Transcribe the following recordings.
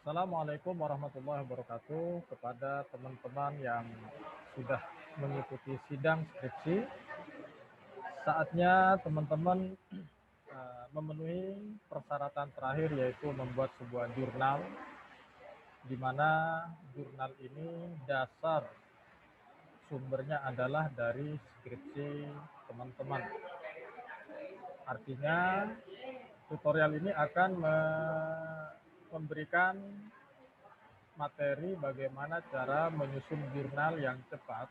Assalamualaikum warahmatullahi wabarakatuh kepada teman-teman yang sudah mengikuti sidang skripsi. Saatnya teman-teman memenuhi persyaratan terakhir, yaitu membuat sebuah jurnal, di mana jurnal ini dasar sumbernya adalah dari skripsi teman-teman. Artinya tutorial ini akan memberikan materi bagaimana cara menyusun jurnal yang cepat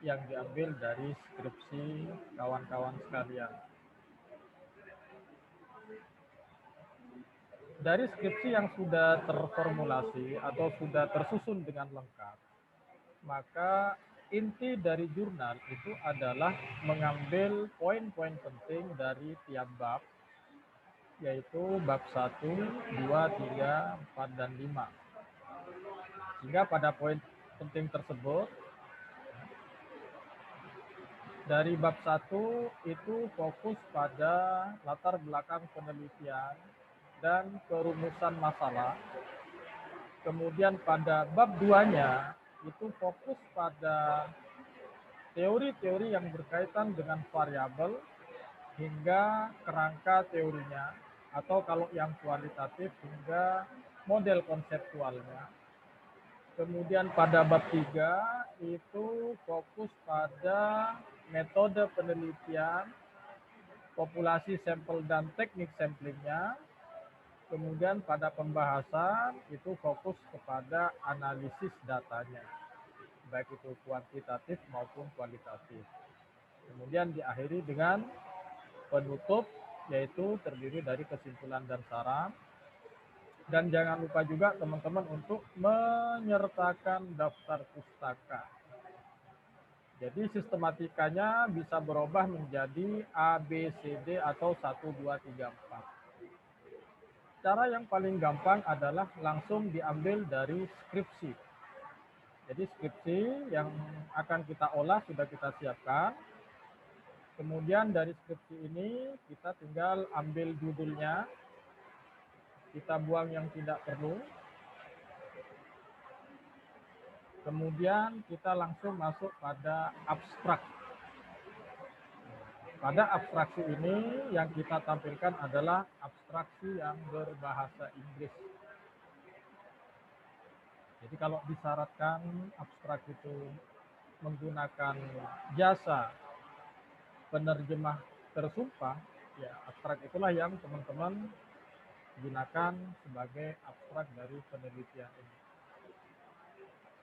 yang diambil dari skripsi kawan-kawan sekalian. Dari skripsi yang sudah terformulasi atau sudah tersusun dengan lengkap, maka inti dari jurnal itu adalah mengambil poin-poin penting dari tiap bab, yaitu bab 1, 2, 3, 4, dan 5. Sehingga pada poin penting tersebut, dari bab 1 itu fokus pada latar belakang penelitian dan perumusan masalah. Kemudian pada bab 2-nya itu fokus pada teori-teori yang berkaitan dengan variabel hingga kerangka teorinya, atau kalau yang kualitatif hingga model konseptualnya. Kemudian pada bab 3 itu fokus pada metode penelitian, populasi sampel dan teknik samplingnya. Kemudian pada pembahasan itu fokus kepada analisis datanya, baik itu kuantitatif maupun kualitatif. Kemudian diakhiri dengan penutup, yaitu terdiri dari kesimpulan dan saran. Dan jangan lupa juga teman-teman untuk menyertakan daftar pustaka. Jadi sistematikanya bisa berubah menjadi A, B, C, D atau 1, 2, 3, 4. Cara yang paling gampang adalah langsung diambil dari skripsi. Jadi skripsi yang akan kita olah sudah kita siapkan. Kemudian dari skripsi ini kita tinggal ambil judulnya, kita buang yang tidak perlu. Kemudian kita langsung masuk pada abstrak. Pada abstraksi ini yang kita tampilkan adalah abstraksi yang berbahasa Inggris. Jadi kalau disyaratkan abstrak itu menggunakan jasa penerjemah tersumpah, ya abstrak itulah yang teman-teman gunakan sebagai abstrak dari penelitian ini.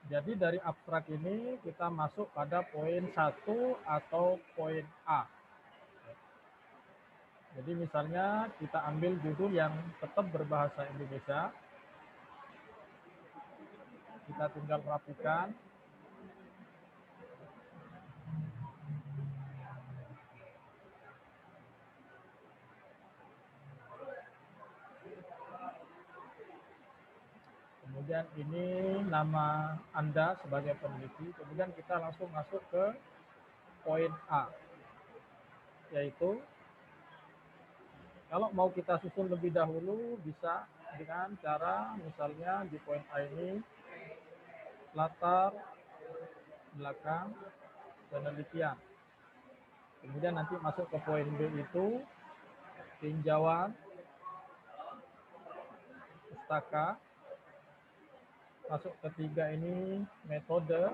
Jadi dari abstrak ini kita masuk pada poin 1 atau poin A. Jadi misalnya kita ambil judul yang tetap berbahasa Indonesia, kita tinggal rapikan. Kemudian ini nama Anda sebagai peneliti. Kemudian kita langsung masuk ke poin A, yaitu kalau mau kita susun lebih dahulu bisa dengan cara misalnya di poin A ini latar belakang penelitian. Kemudian nanti masuk ke poin B itu tinjauan pustaka. Masuk ketiga ini metode.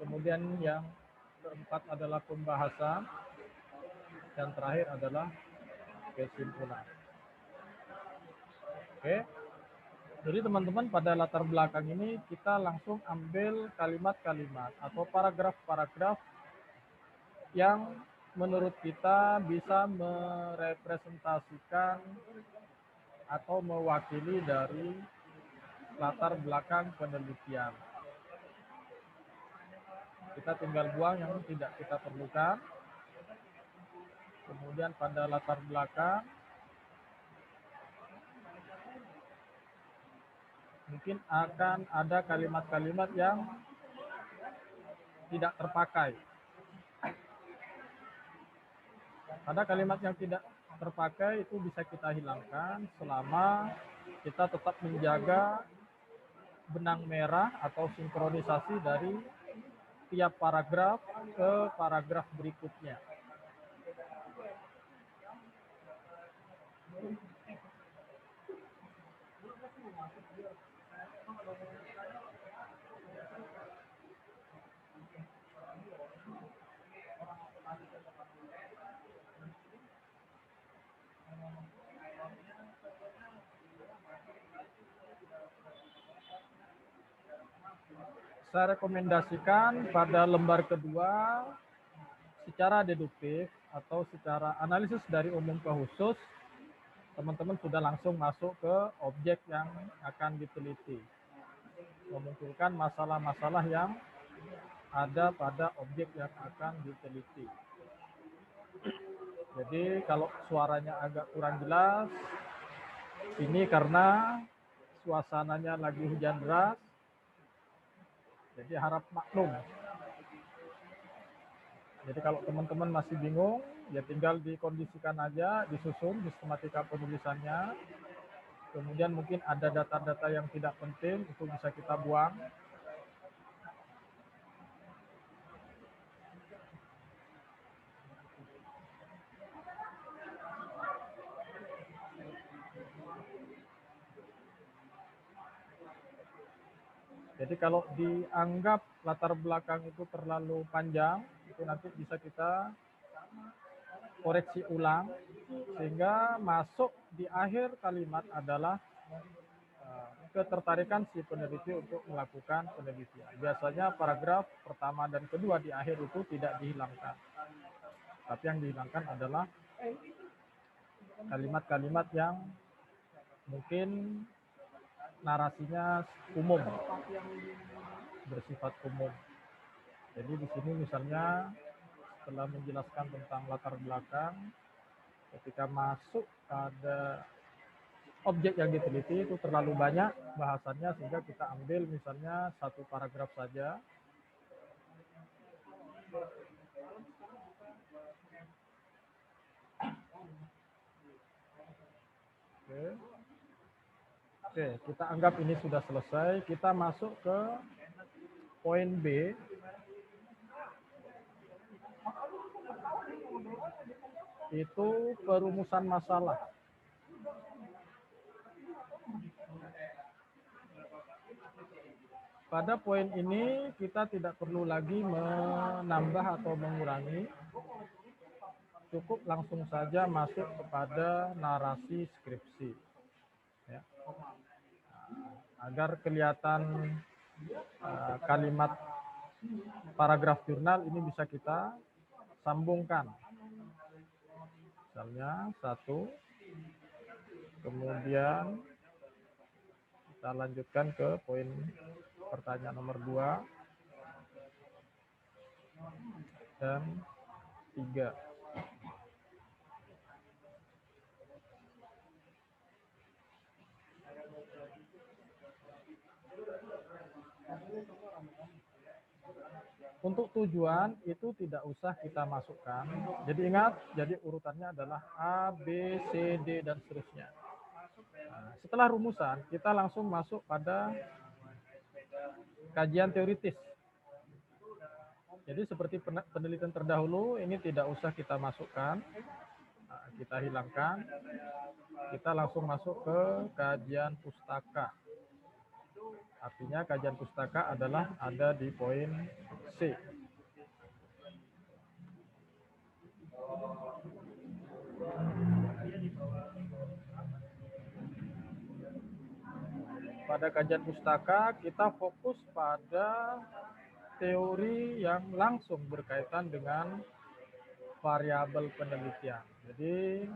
Kemudian yang keempat adalah pembahasan. Dan terakhir adalah kesimpulan. Oke. Jadi teman-teman pada latar belakang ini kita langsung ambil kalimat-kalimat atau paragraf-paragraf yang menurut kita bisa merepresentasikan atau mewakili dari latar belakang penelitian. Kita tinggal buang yang tidak kita perlukan. Kemudian pada latar belakang mungkin akan ada kalimat-kalimat yang tidak terpakai. Pada kalimat yang tidak terpakai itu bisa kita hilangkan selama kita tetap menjaga benang merah atau sinkronisasi dari tiap paragraf ke paragraf berikutnya. Saya rekomendasikan pada lembar kedua secara deduktif atau secara analisis dari umum ke khusus, teman-teman sudah langsung masuk ke objek yang akan diteliti, memunculkan masalah-masalah yang ada pada objek yang akan diteliti. Jadi kalau suaranya agak kurang jelas, ini karena suasananya lagi hujan deras, jadi harap maklum. Jadi kalau teman-teman masih bingung, ya tinggal dikondisikan aja, disusun sistematika penulisannya. Kemudian mungkin ada data-data yang tidak penting, itu bisa kita buang. Jadi kalau dianggap latar belakang itu terlalu panjang, itu nanti bisa kita koreksi ulang, sehingga masuk di akhir kalimat adalah ketertarikan si peneliti untuk melakukan penelitian. Biasanya paragraf pertama dan kedua di akhir itu tidak dihilangkan. Tapi yang dihilangkan adalah kalimat-kalimat yang mungkin narasinya umum, bersifat umum. Jadi di sini misalnya setelah menjelaskan tentang latar belakang, ketika masuk pada objek yang diteliti itu terlalu banyak bahasannya, sehingga kita ambil misalnya satu paragraf saja. Oke, kita anggap ini sudah selesai. Kita masuk ke poin B. Itu perumusan masalah. Pada poin ini kita tidak perlu lagi menambah atau mengurangi. Cukup langsung saja masuk kepada narasi skripsi. Ya. Agar kelihatan kalimat paragraf jurnal ini bisa kita sambungkan. Misalnya satu, kemudian kita lanjutkan ke poin pertanyaan nomor 2 dan 3. Untuk tujuan itu tidak usah kita masukkan. Jadi ingat, jadi urutannya adalah A, B, C, D, dan seterusnya. Nah, setelah rumusan, kita langsung masuk pada kajian teoritis. Jadi seperti penelitian terdahulu, ini tidak usah kita masukkan. Nah, kita hilangkan. Kita langsung masuk ke kajian pustaka. Artinya kajian pustaka adalah ada di poin C. Pada kajian pustaka kita fokus pada teori yang langsung berkaitan dengan variabel penelitian. Jadi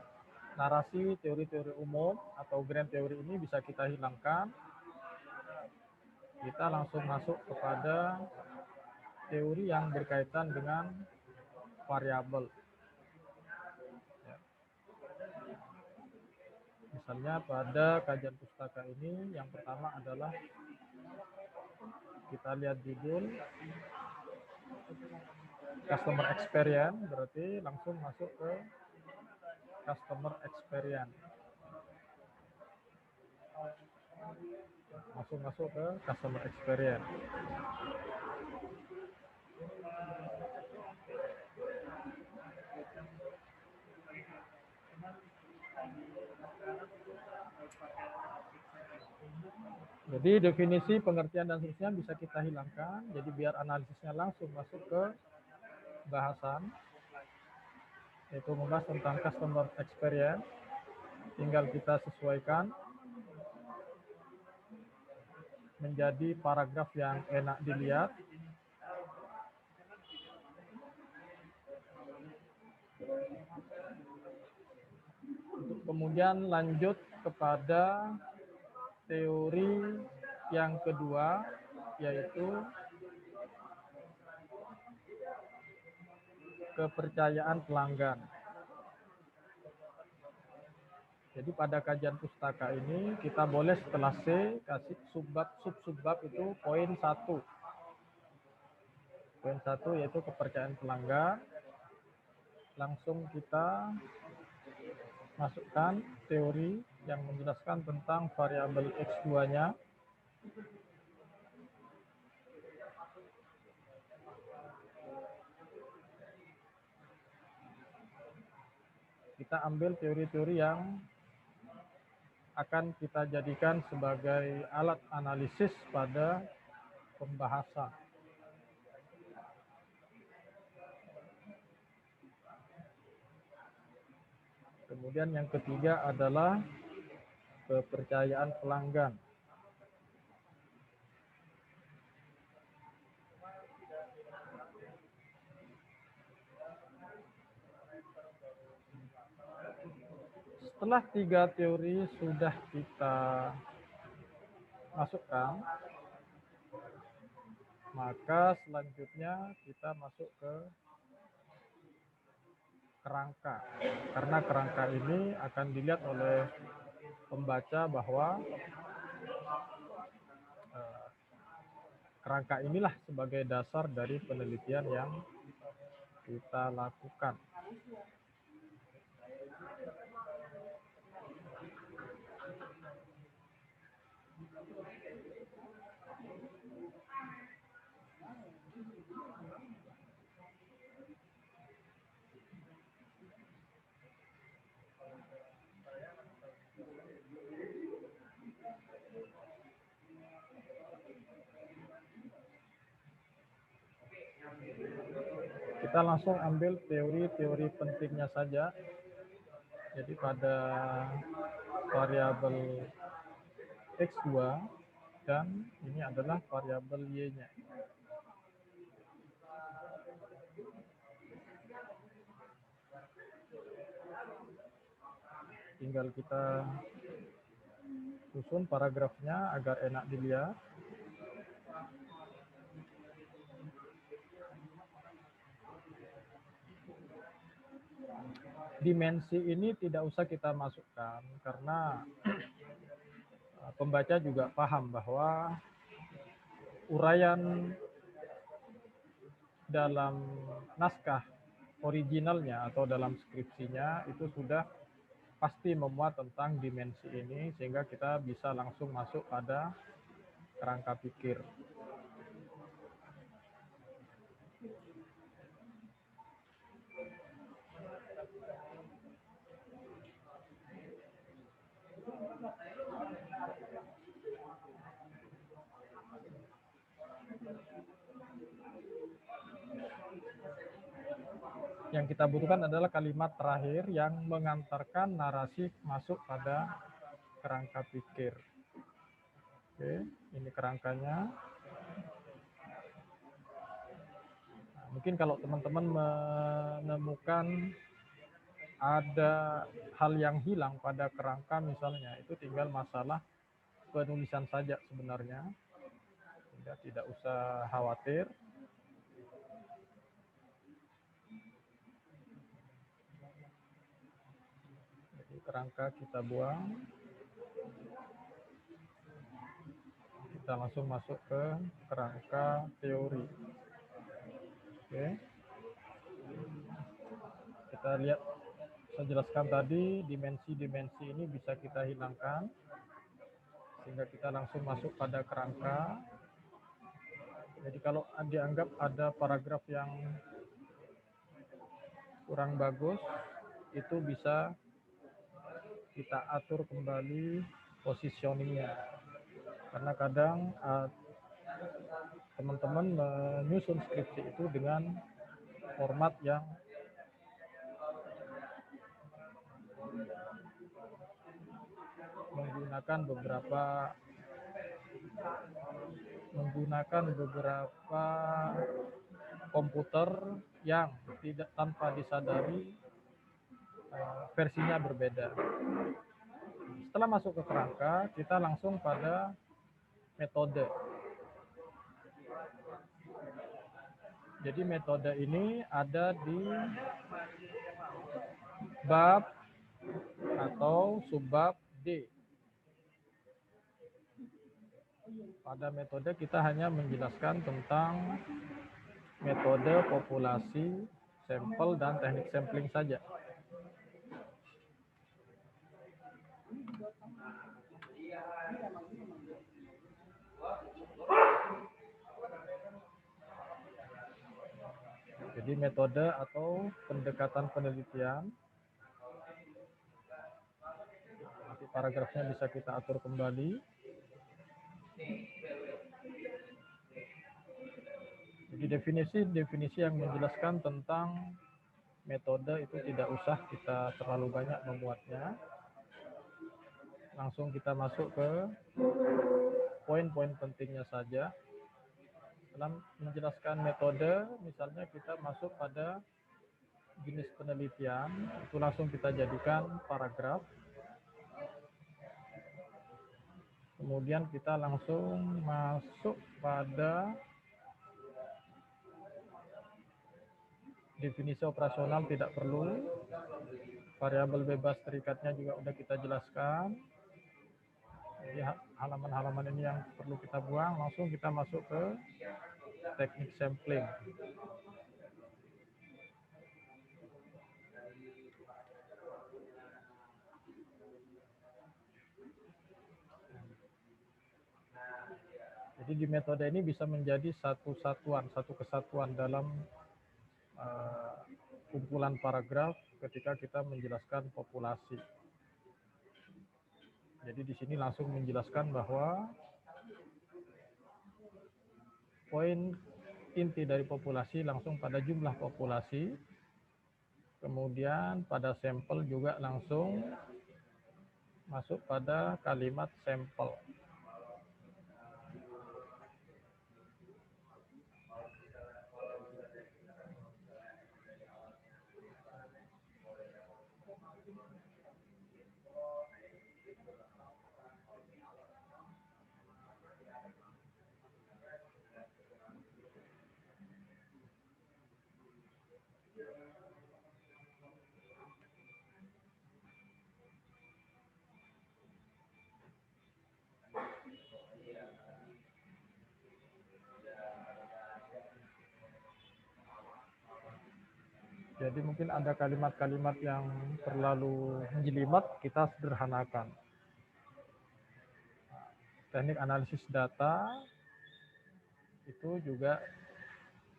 narasi teori-teori umum atau grand teori ini bisa kita hilangkan. Kita langsung masuk kepada teori yang berkaitan dengan variabel. Ya. Misalnya pada kajian pustaka ini yang pertama adalah kita lihat judul customer experience, berarti langsung masuk ke customer experience. Masuk ke customer experience. Jadi definisi, pengertian, dan seterusnya bisa kita hilangkan. Jadi biar analisisnya langsung masuk ke bahasan, yaitu membahas tentang customer experience. Tinggal kita sesuaikan menjadi paragraf yang enak dilihat. Untuk kemudian lanjut kepada teori yang kedua, yaitu kepercayaan pelanggan. Jadi pada kajian pustaka ini kita boleh setelah C kasih sub-subbab itu poin 1. Poin 1 yaitu kepercayaan pelanggan. Langsung kita masukkan teori yang menjelaskan tentang variabel X2-nya. Kita ambil teori-teori yang akan kita jadikan sebagai alat analisis pada pembahasan. Kemudian yang ketiga adalah kepercayaan pelanggan. Setelah 3 teori sudah kita masukkan, maka selanjutnya kita masuk ke kerangka. Karena kerangka ini akan dilihat oleh pembaca bahwa kerangka inilah sebagai dasar dari penelitian yang kita lakukan. Kita langsung ambil teori-teori pentingnya saja. Jadi pada variabel X2 dan ini adalah variabel Y-nya. Tinggal kita susun paragrafnya agar enak dilihat. Dimensi ini tidak usah kita masukkan karena pembaca juga paham bahwa uraian dalam naskah originalnya atau dalam skripsinya itu sudah pasti memuat tentang dimensi ini, sehingga kita bisa langsung masuk pada kerangka pikir. Yang kita butuhkan adalah kalimat terakhir yang mengantarkan narasi masuk pada kerangka pikir. Oke, ini kerangkanya. Nah, mungkin kalau teman-teman menemukan ada hal yang hilang pada kerangka misalnya, itu tinggal masalah penulisan saja sebenarnya. Sehingga tidak usah khawatir. Jadi kerangka kita buang. Kita langsung masuk ke kerangka teori. Oke. Kita lihat Saya jelaskan tadi, dimensi-dimensi ini bisa kita hilangkan, sehingga kita langsung masuk pada kerangka. Jadi kalau dianggap ada paragraf yang kurang bagus, itu bisa kita atur kembali positioningnya. Karena kadang teman-teman menyusun skripsi itu dengan format yang menggunakan beberapa komputer yang tidak tanpa disadari versinya berbeda. Setelah masuk ke kerangka, kita langsung pada metode. Jadi metode ini ada di bab atau subbab D. Pada metode kita hanya menjelaskan tentang metode populasi, sampel, dan teknik sampling saja. Jadi metode atau pendekatan penelitian, nanti paragrafnya bisa kita atur kembali. Jadi definisi yang menjelaskan tentang metode itu tidak usah kita terlalu banyak memuatnya. Langsung kita masuk ke poin-poin pentingnya saja. Dalam menjelaskan metode, misalnya kita masuk pada jenis penelitian, itu langsung kita jadikan paragraf. Kemudian kita langsung masuk pada definisi operasional, tidak perlu. Variabel bebas terikatnya juga sudah kita jelaskan. Jadi halaman-halaman ini yang perlu kita buang, langsung kita masuk ke teknik sampling. Jadi di metode ini bisa menjadi satu kesatuan dalam kumpulan paragraf ketika kita menjelaskan populasi. Jadi di sini langsung menjelaskan bahwa poin inti dari populasi langsung pada jumlah populasi, kemudian pada sampel juga langsung masuk pada kalimat sampel. Jadi mungkin ada kalimat-kalimat yang terlalu menjelimet, kita sederhanakan. Teknik analisis data itu juga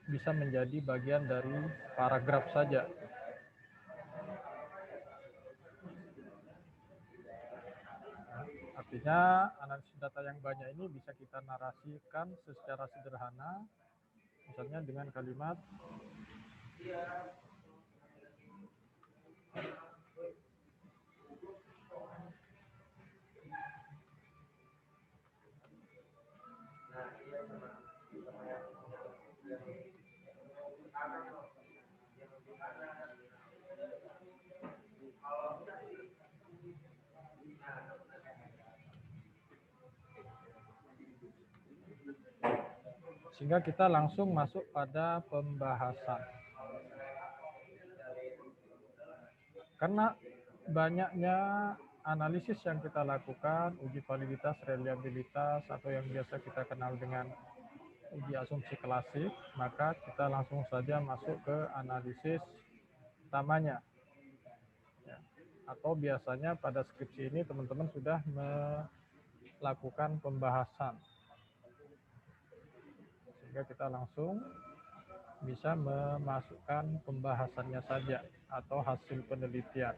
bisa menjadi bagian dari paragraf saja. Artinya analisis data yang banyak ini bisa kita narasikan secara sederhana, misalnya dengan kalimat sehingga kita langsung masuk pada pembahasan. Karena banyaknya analisis yang kita lakukan, uji validitas, reliabilitas, atau yang biasa kita kenal dengan uji asumsi klasik, maka kita langsung saja masuk ke analisis utamanya. Ya. Atau biasanya pada skripsi ini teman-teman sudah melakukan pembahasan. Sehingga kita langsung bisa memasukkan pembahasannya saja atau hasil penelitian.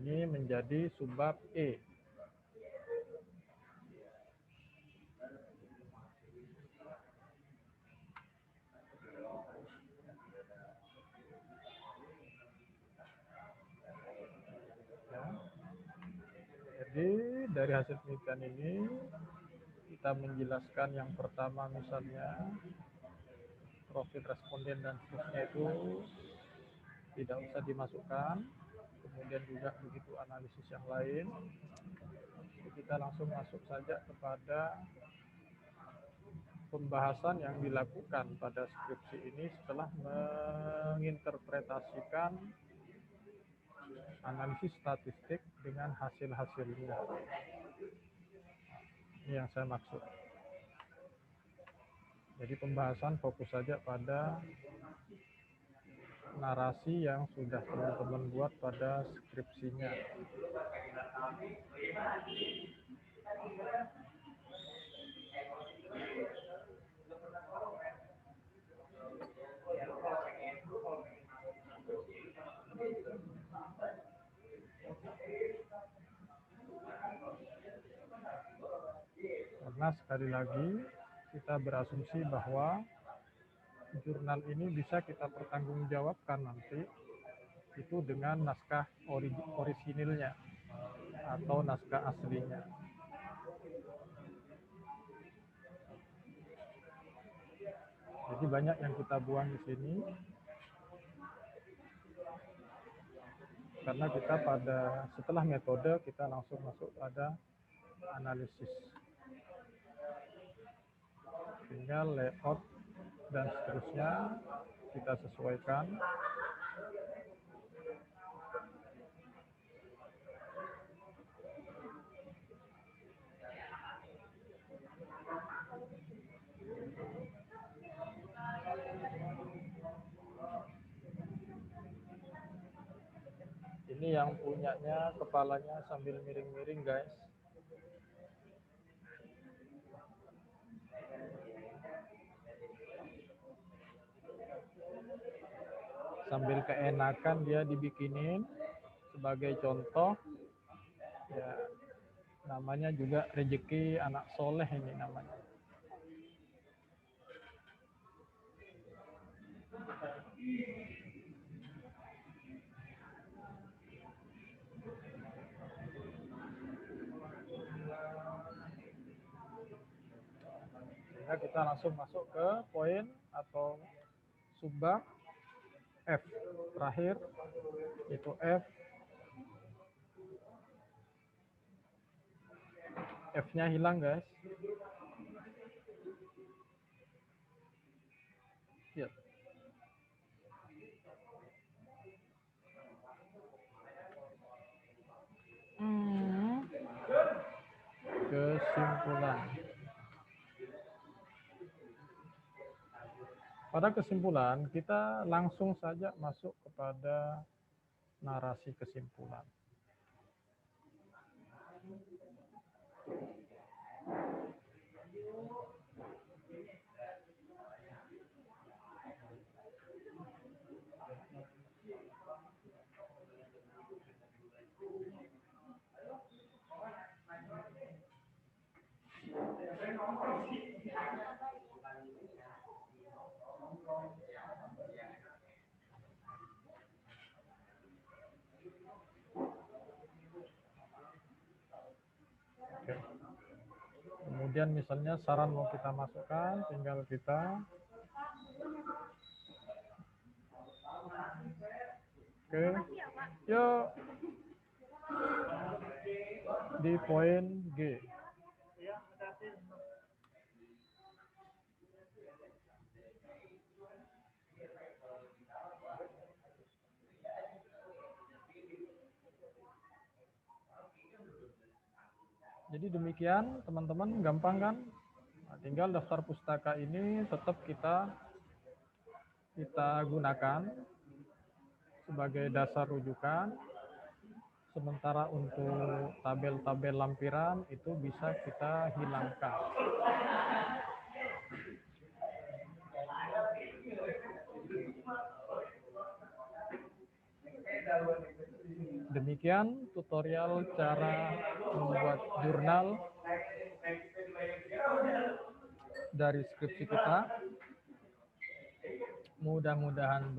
Ini menjadi subbab E. Jadi dari hasil penelitian ini kita menjelaskan yang pertama misalnya profil responden dan seterusnya itu tidak usah dimasukkan. Kemudian juga begitu analisis yang lain. Kita langsung masuk saja kepada pembahasan yang dilakukan pada skripsi ini setelah menginterpretasikan analisis statistik dengan hasil-hasilnya. Ini yang saya maksud. Jadi pembahasan fokus saja pada narasi yang sudah teman-teman buat pada skripsinya. Karena sekali lagi kita berasumsi bahwa jurnal ini bisa kita pertanggungjawabkan nanti itu dengan naskah orisinilnya atau naskah aslinya. Jadi banyak yang kita buang di sini karena kita setelah metode kita langsung masuk pada analisis. Tinggal layout dan seterusnya kita sesuaikan. Ini yang punyanya kepalanya sambil miring-miring, guys. Sambil keenakan dia dibikinin sebagai contoh. Ya, namanya juga rezeki anak soleh ini namanya. Sehingga kita langsung masuk ke poin atau subbab F terakhir, itu F-nya hilang, guys. Ya. Kesimpulan. Pada kesimpulan, kita langsung saja masuk kepada narasi kesimpulan. Oke. Kemudian misalnya saran mau kita masukkan, tinggal kita yuk di poin G. Jadi demikian teman-teman, gampang kan? Nah, tinggal daftar pustaka ini tetap kita gunakan sebagai dasar rujukan. Sementara untuk tabel-tabel lampiran itu bisa kita hilangkan. Demikian tutorial cara membuat jurnal dari skripsi kita. Mudah-mudahan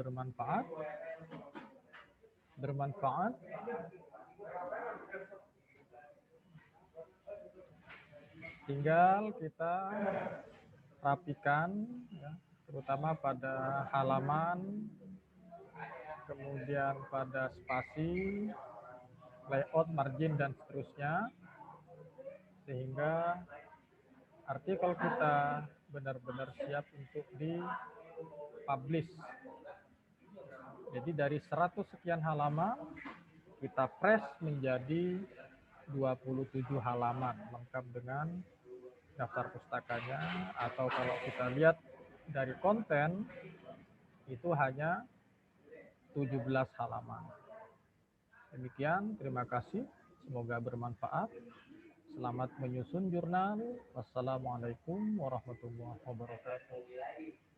bermanfaat. Tinggal kita rapikan, ya, terutama pada halaman, kemudian pada spasi, layout, margin, dan seterusnya, sehingga artikel kita benar-benar siap untuk dipublish. Jadi dari 100 sekian halaman, kita press menjadi 27 halaman, lengkap dengan daftar pustakanya, atau kalau kita lihat dari konten, itu hanya 17 halaman. Demikian, terima kasih. Semoga bermanfaat. Selamat menyusun jurnal. Wassalamualaikum warahmatullahi wabarakatuh.